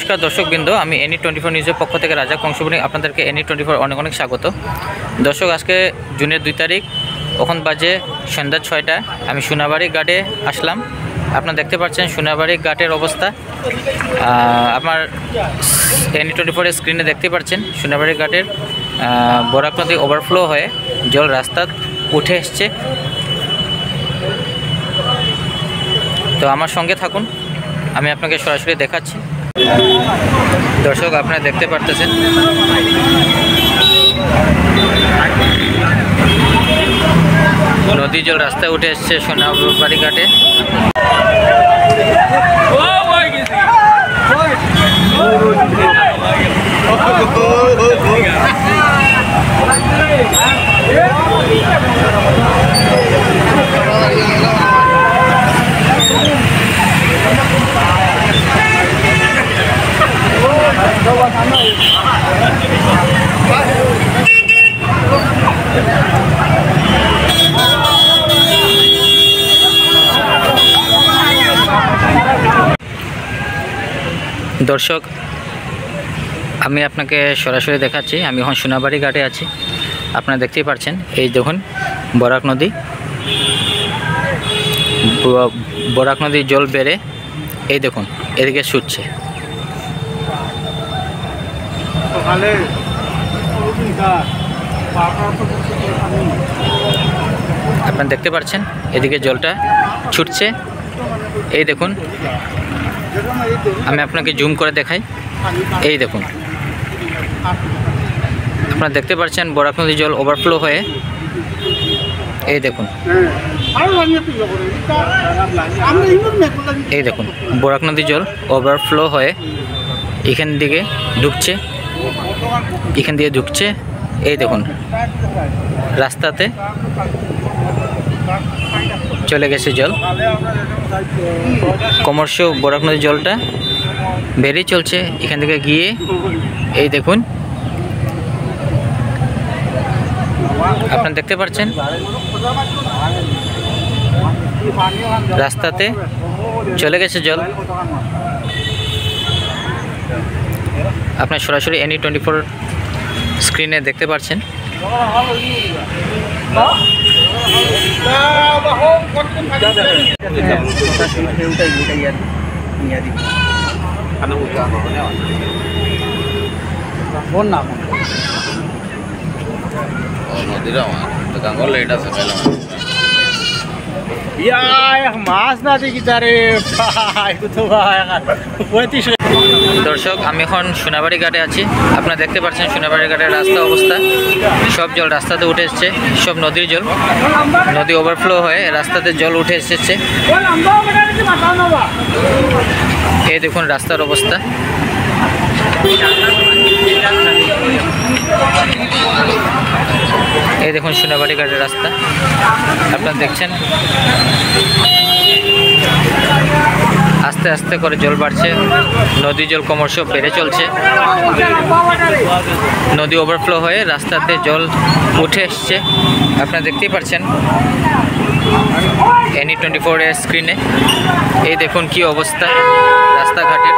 নমস্কার দর্শকবৃন্দ, আমি NE24 নিউজের পক্ষ থেকে রাজা কংসবনী আপনাদেরকে NE24 অনেক অনেক স্বাগত। দর্শক, আজকে জুনের 2 তারিখ, এখন বাজে সন্ধ্যা 6টা। আমি সোনাবাড়ি ঘাটে আসলাম। আপনারা দেখতে পাচ্ছেন সোনাবাড়ি ঘাটের অবস্থা। আমার NE24 এর স্ক্রিনে দেখতে পাচ্ছেন সোনাবাড়ি ঘাটের বরাক নদী ওভারফ্লো হয়ে জল রাস্তা উঠে এসছে। তো আমার সঙ্গে থাকুন, আমি আপনাকে সরাসরি দেখাচ্ছি। দর্শক, আপনারা দেখতে পারতেছেন নদী জল রাস্তায় উঠে এসছে সোনাবাড়ি ঘাটে। দর্শক, আমি আপনাকে সরাসরি দেখাচ্ছি। আমি এখন সোনাবাড়ি ঘাটে আছি। আপনারা দেখতেই পাচ্ছেন, এই দেখুন বরাক নদী, বরাক নদীর জল বেড়ে এই দেখুন এদিকে ছুটছে। আপনারা দেখতে পাচ্ছেন এদিকে জলটা ছুটছে। এই দেখুন, আমি আপনাকে জুম করে দেখাই। এই দেখুন, আপনারা দেখতে পাচ্ছেন বরাক নদীর জল ওভারফ্লো হয়ে এই দেখুন, এই দেখুন বরাক নদীর জল ওভারফ্লো হয়ে এখান দিকে ঢুকছে, এখান দিয়ে ঢুকছে। এই দেখুন রাস্তাতে চলে গেছে জল। ক্রমশ বরাক নদীর জলটা বেরিয়ে চলছে এখান থেকে গিয়ে। এই দেখুন, আপনারা দেখতে পাচ্ছেন রাস্তাতে চলে গেছে জল। আপনারা সরাসরি NE24 স্ক্রিনে দেখতে পাচ্ছেন। দর্শক, আমি এখন সোনাবাড়ি ঘাটে আছি। আপনারা দেখতে পাচ্ছেন সোনাবাড়ি ঘাটের রাস্তা অবস্থা। সব জল রাস্তাতে উঠে এসছে, সব নদীর জল, নদী ওভারফ্লো হয়ে রাস্তাতে জল উঠে এসেছে। এই দেখুন রাস্তার অবস্থা। এই দেখুন সোনাবাড়ি ঘাটের রাস্তা, আপনারা দেখছেন আস্তে আস্তে করে জল বাড়ছে। নদী জল ক্রমশ বেড়ে চলছে। নদী ওভারফ্লো হয়ে রাস্তাতে জল উঠে এসছে। আপনারা দেখতেই পাচ্ছেন NE24 এর স্ক্রিনে। এই দেখুন কি অবস্থা রাস্তাঘাটের।